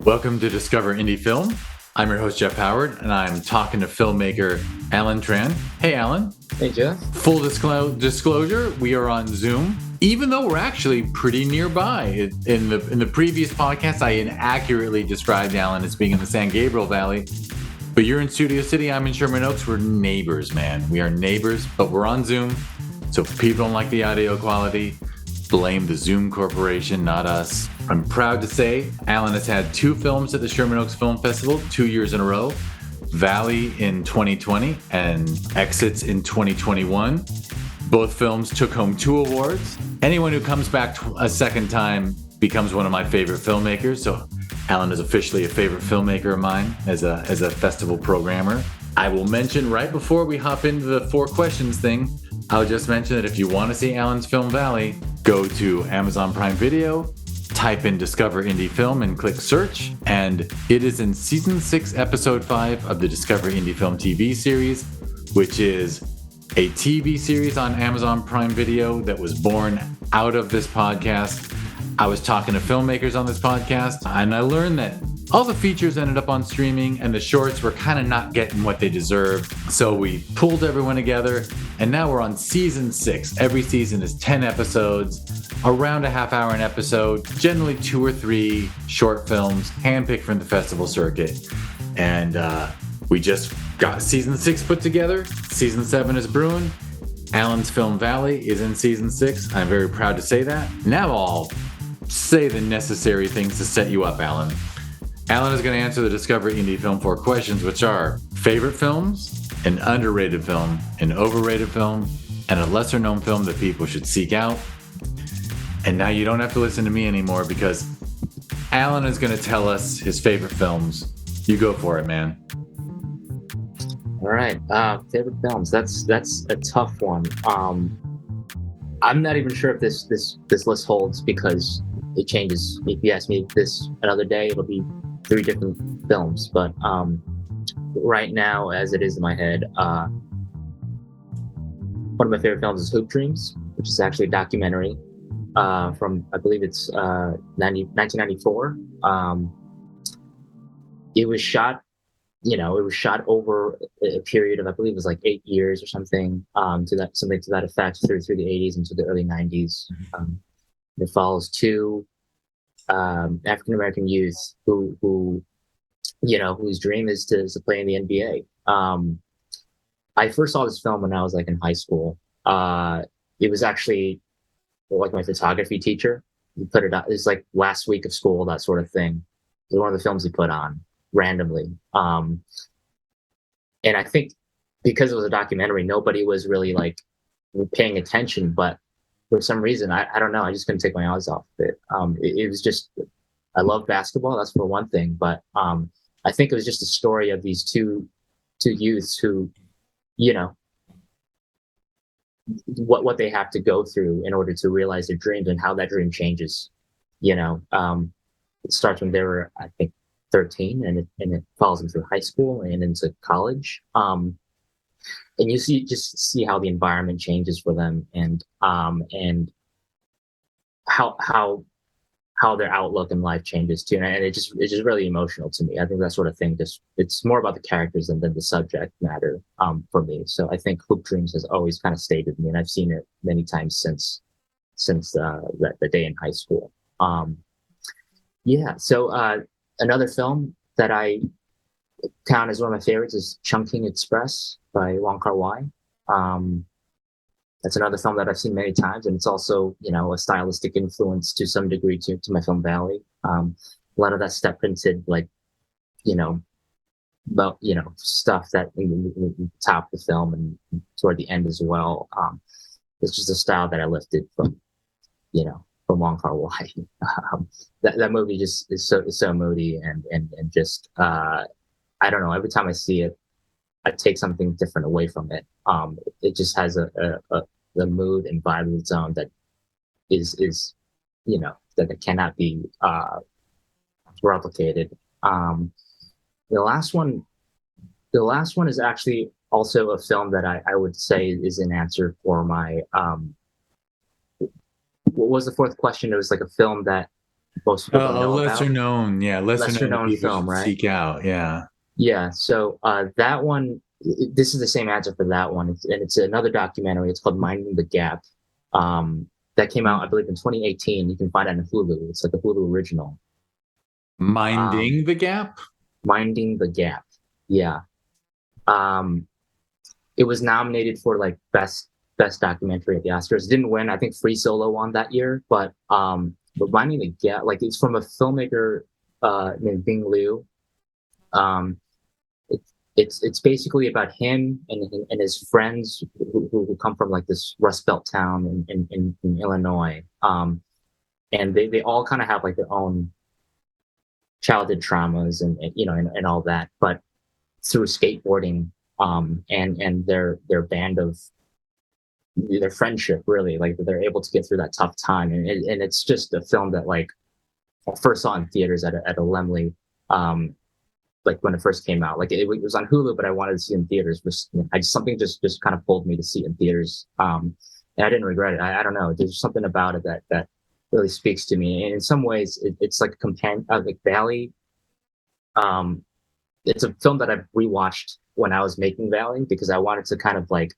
Welcome to Discover Indie Film. I'm your host, Jeff Howard, and I'm talking to filmmaker Allan Tran. Hey, Allan. Hey, Jeff. Full disclosure, we are on Zoom, even though we're actually pretty nearby. In the previous podcast, I inaccurately described Allan as being in the San Gabriel Valley, but you're in Studio City, I'm in Sherman Oaks. We're neighbors, man. We are neighbors, but we're on Zoom, so if people don't like the audio quality, blame the Zoom Corporation, not us. I'm proud to say Allan has had 2 films at the Sherman Oaks Film Festival 2 years in a row, Valley in 2020 and Exits in 2021. Both films took home 2 awards. Anyone who comes back a second time becomes one of my favorite filmmakers. So Allan is officially a favorite filmmaker of mine as a festival programmer. I will mention right before we hop into the 4 questions thing, I'll just mention that if you want to see Allan's film Valley, go to Amazon Prime Video, type in Discover Indie Film and click search, and it is in season 6, episode 5 of the Discover Indie Film TV series, which is a TV series on Amazon Prime Video that was born out of this podcast. I was talking to filmmakers on this podcast, and I learned that all the features ended up on streaming and the shorts were kind of not getting what they deserved. So we pulled everyone together, and now we're on season 6. Every season is 10 episodes, around a half hour an episode, generally 2 or 3 short films handpicked from the festival circuit. And we just got season 6 put together. Season 7 is brewing. Allan's film Valley is in season 6. I'm very proud to say that. Now I'll say the necessary things to set you up, Allan. Allan is going to answer the Discover Indie Film 4 questions, which are favorite films, an underrated film, an overrated film, and a lesser-known film that people should seek out. And now you don't have to listen to me anymore because Allan is going to tell us his favorite films. You go for it, man. All right. Favorite films. That's a tough one. I'm not even sure if this list holds because it changes. If you ask me this another day, it'll be 3 different films. But right now, as it is in my head, one of my favorite films is Hoop Dreams, which is actually a documentary from, I believe it's 1994. It was shot, over a period of, I believe it was like 8 years or something, to that effect through the 80s into the early 90s. It follows 2 African American youth who whose dream is to play in the NBA. I first saw this film when I was like in high school. It was actually like my photography teacher. He put it out. It was like last week of school, that sort of thing. It was one of the films he put on randomly. And I think because it was a documentary, nobody was really like paying attention, but for some reason, I don't know, I just couldn't take my eyes off of it. It was just, I love basketball, that's for one thing, but I think it was just a story of these two youths who, what they have to go through in order to realize their dreams and how that dream changes. It starts when they were, I think, 13, and it follows them through high school and into college. And you see how the environment changes for them, and how their outlook in life changes too. And it's just really emotional to me. I think that sort of thing it's more about the characters than the subject matter for me. So I think Hoop Dreams has always kind of stayed with me, and I've seen it many times since the day in high school. So another film that I count as one of my favorites is Chungking Express by Wong Kar-wai. That's another film that I've seen many times, and it's also, a stylistic influence to some degree to my film Valley. A lot of that step printed, like, stuff that in the top of the film and toward the end as well. It's just a style that I lifted from Wong Kar-wai. That movie just is so moody and just I don't know. Every time I see it, I take something different away from it. It just has the mood and vibe of its own that is that cannot be replicated. The last one is actually also a film that I would say is an answer for my what was the 4th question? It was like a film that most people don't A know lesser about. known, yeah, lesser Lesser known that known people film, should right? seek out. Yeah. Yeah. So that one, this is the same answer for that one, and it's another documentary. It's called Minding the Gap. That came out, I believe, in 2018. You can find it on Hulu. It's like a Hulu original. Minding the Gap? Minding the Gap. Yeah. Um, it was nominated for like best documentary at the Oscars. It didn't win. I think Free Solo won that year, but Minding the Gap, like it's from a filmmaker named Bing Liu. Um, it, it's basically about him and his friends who come from like this Rust Belt town in Illinois. And they all kind of have like their own childhood traumas and all that, but through skateboarding and their band of their friendship, really, like they're able to get through that tough time, and it's just a film that like I first saw in theaters at a Lemley, like when it first came out. Like it was on Hulu, but I wanted to see it in theaters. I just something just kind of pulled me to see it in theaters, and I didn't regret it. I don't know. There's something about it that really speaks to me, and in some ways, it's like a companion, like Valley. Um, it's a film that I've rewatched when I was making Valley because I wanted to kind of like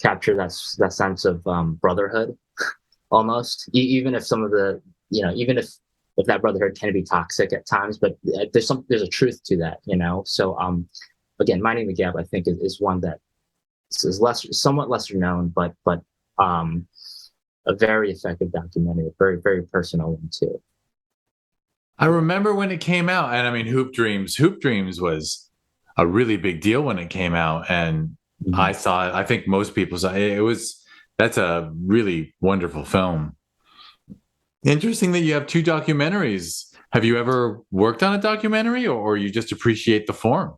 capture that sense of brotherhood almost, even if some of the even if that brotherhood can be toxic at times, but there's a truth to that, so again, Minding the Gap I think is one that is somewhat lesser known, but um a very effective documentary, a very very personal one too. I remember when it came out, and I mean, Hoop Dreams was a really big deal when it came out, and I Mhm. saw it. I think most people saw it. That's a really wonderful film. Interesting that you have two documentaries. Have you ever worked on a documentary, or you just appreciate the form?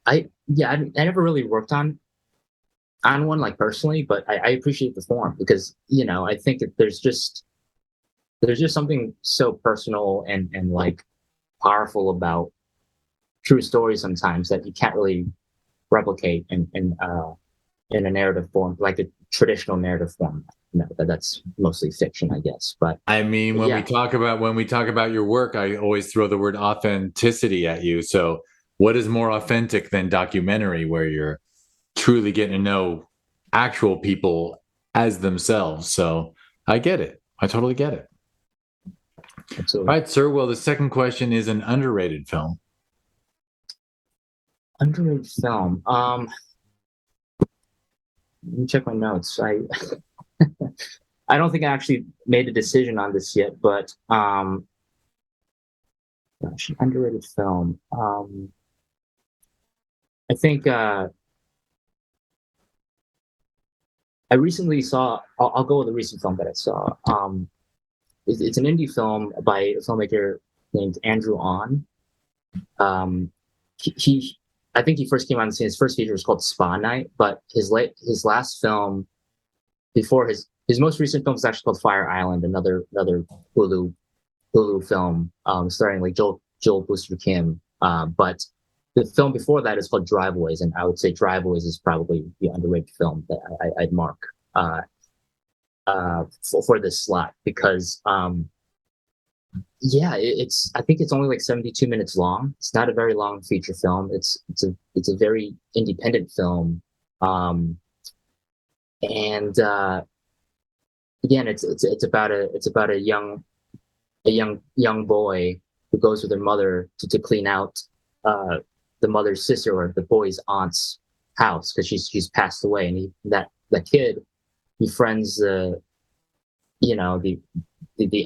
I never really worked on one like personally, but I appreciate the form because I think that there's just something so personal and like powerful about true stories sometimes that you can't really replicate in a narrative form, like a traditional narrative form. That's mostly fiction, I guess. But, I mean, but yeah, when we talk about your work, I always throw the word authenticity at you. So, what is more authentic than documentary, where you're truly getting to know actual people as themselves? So, I get it. I totally get it. All absolutely. right, sir. Well, the second question is an underrated film. Underrated film. Let me check my notes. I don't think I actually made a decision on this yet, but gosh, underrated film. I think I recently saw. I'll go with a recent film that I saw. It's an indie film by a filmmaker named Andrew On. Um, he I think he first came on the scene. His first feature was called Spa Night, but his last film before his most recent film is actually called Fire Island, another Hulu film starring like Joel Booster Kim. But the film before that is called Driveways, and I would say Driveways is probably the underrated film that I'd mark uh, for this slot because yeah, it's I think it's only like 72 minutes long. It's not a very long feature film. It's a very independent film. Um, and again, it's about a young boy who goes with her mother to clean out uh, the mother's sister or the boy's aunt's house because she's passed away, and that kid befriends the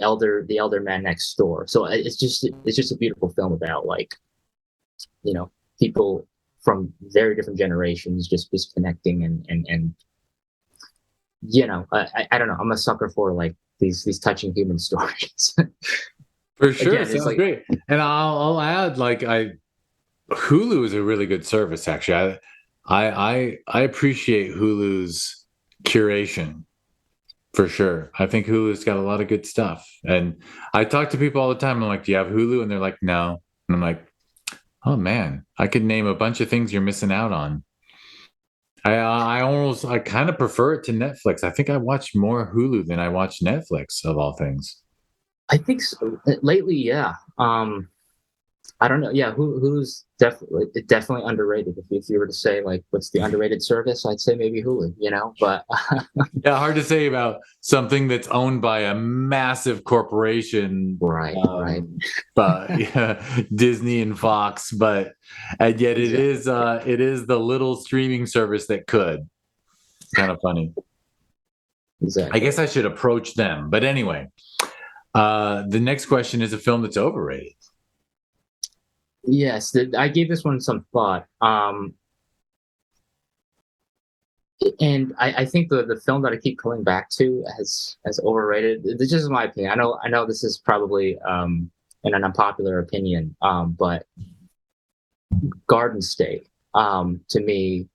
elder man next door. So it's just a beautiful film about like you know people from very different generations just connecting and I don't know. I'm a sucker for like these touching human stories. For sure, Again, it's sounds like great. And I'll add, like, Hulu is a really good service. Actually, I appreciate Hulu's curation for sure. I think Hulu's got a lot of good stuff. And I talk to people all the time. I'm like, "Do you have Hulu?" And they're like, "No." And I'm like, "Oh man, I could name a bunch of things you're missing out on." I kind of prefer it to Netflix. I think I watch more Hulu than I watch Netflix of all things. I think so. Lately, yeah. I don't know. Yeah, who's definitely underrated. If you were to say like what's the underrated service, I'd say maybe Hulu. But Yeah, hard to say about something that's owned by a massive corporation, right. but yeah, Disney and Fox. And yet it is the little streaming service that could. It's kind of funny. Exactly. I guess I should approach them. But anyway, the next question is a film that's overrated. Yes, I gave this one some thought. And I think the film that I keep coming back to as overrated. This is my opinion. I know this is probably an unpopular opinion, but Garden State to me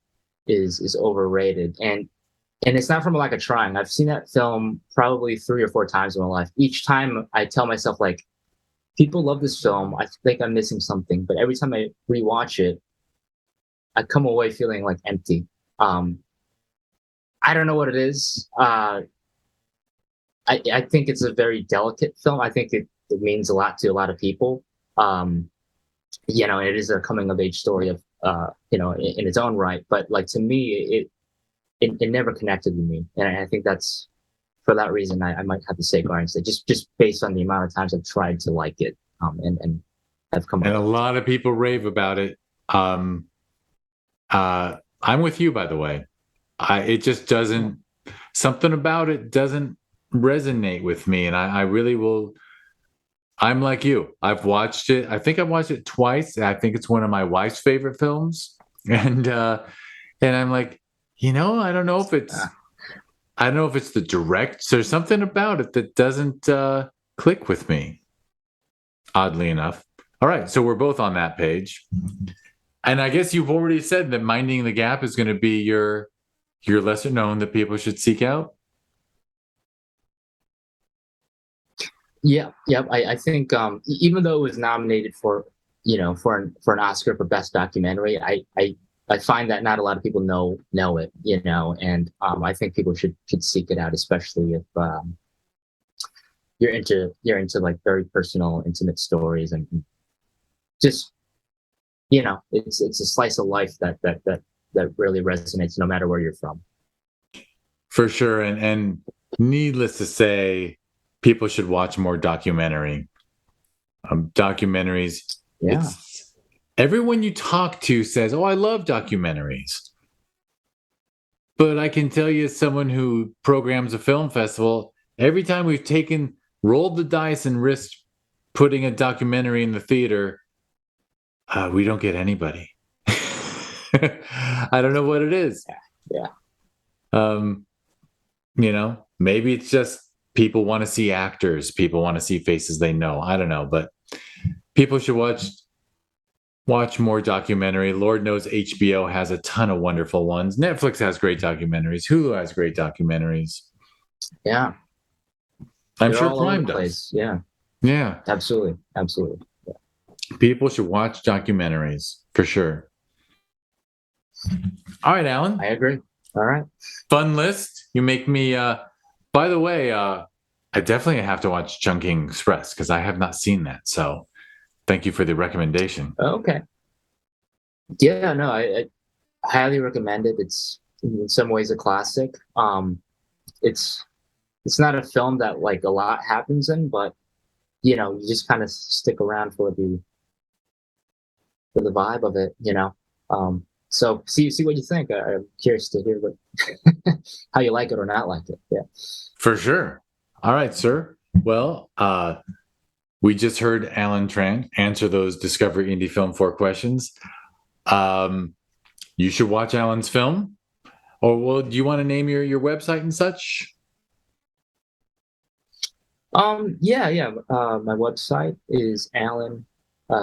is overrated, and it's not from a lack of trying. I've seen that film probably 3 or 4 times in my life. Each time I tell myself like, people love this film. I think I'm missing something, but every time I rewatch it, I come away feeling like empty. I don't know what it is. I think it's a very delicate film. I think it means a lot to a lot of people. It is a coming of age story of in its own right. But like to me, it never connected with me, and I think that's for that reason I might have to say Garden State, just based on the amount of times I've tried to like it, and have come. And a lot of people rave about it. I'm with you, by the way. It just doesn't, something about it doesn't resonate with me. And I really will, I'm like you. I've watched it. I think I've watched it twice. I think it's one of my wife's favorite films. And I'm like, I don't know if it's the direct, there's something about it that doesn't click with me, oddly enough. All right. So we're both on that page. And I guess you've already said that Minding the Gap is going to be your lesser known that people should seek out. Yeah. I think even though it was nominated for an Oscar for Best Documentary, I find that not a lot of people know it, and I think people should seek it out, especially if you're into like very personal, intimate stories, and just it's a slice of life that really resonates no matter where you're from. For sure, and needless to say, people should watch more documentaries. Yeah. Everyone you talk to says, "Oh, I love documentaries." But I can tell you, as someone who programs a film festival, every time we've rolled the dice and risked putting a documentary in the theater, we don't get anybody. I don't know what it is. Yeah. Maybe it's just people want to see actors. People want to see faces they know. I don't know, but people should watch more documentary. Lord knows HBO has a ton of wonderful ones. Netflix has great documentaries. Hulu has great documentaries. Yeah. I'm sure Prime does. Yeah. Yeah. Absolutely. Yeah. People should watch documentaries for sure. All right, Allan. I agree. All right. Fun list. You make me, by the way, I definitely have to watch Chungking Express because I have not seen that. So thank you for the recommendation. Okay. Yeah, no, I highly recommend it. It's in some ways a classic. It's not a film that like a lot happens in, but you just kind of stick around for the vibe of it, So see what you think. I'm curious to hear how you like it or not like it. Yeah. For sure. All right, sir. Well, we just heard Allan Tran answer those Discovery Indie Film 4 questions. You should watch Allan's film. Or do you want to name your website and such? Yeah. My website is Allan,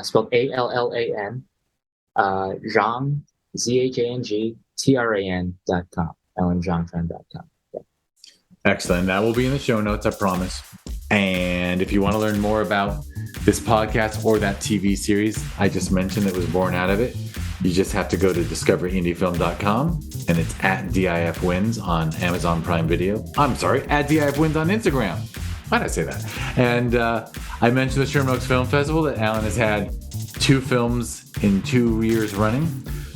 spelled ALLAN, Zhang, ZHANGTRAN.com, AllanZhangTran.com. Yeah. Excellent. That will be in the show notes, I promise. And if you want to learn more about this podcast or that TV series I just mentioned that was born out of it, you just have to go to discoveryindiefilm.com, and it's @DIFwins on Amazon Prime Video. I'm sorry, @DIFwins on Instagram. Why did I say that? And I mentioned the Sherman Oaks Film Festival that Allan has had 2 films in 2 years running.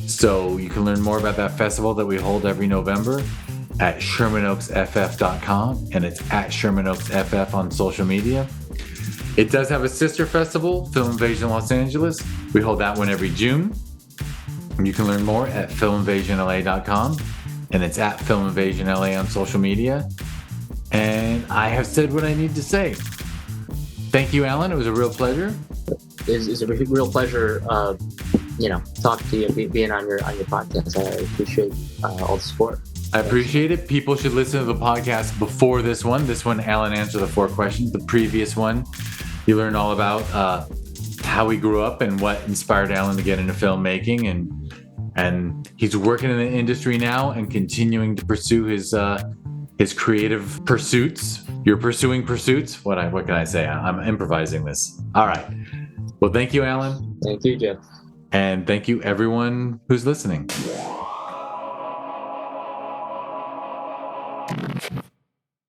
So you can learn more about that festival that we hold every November at ShermanOaksFF.com, and it's at ShermanOaksFF on social media. It does have a sister festival, Film Invasion Los Angeles. We hold that one every June. You can learn more at FilmInvasionLA.com, and it's at FilmInvasionLA on social media. And I have said what I need to say. Thank you, Allan. It was a real pleasure. It's a real pleasure, talking to you, being on your podcast. I appreciate all the support. I appreciate it. People should listen to the podcast before this one. This one, Allan answered the 4 questions. The previous one, you learned all about how he grew up and what inspired Allan to get into filmmaking, and he's working in the industry now and continuing to pursue his creative pursuits. You're pursuing pursuits. What can I say? I'm improvising this. All right. Well, thank you, Allan. Thank you, Jeff. And thank you, everyone who's listening.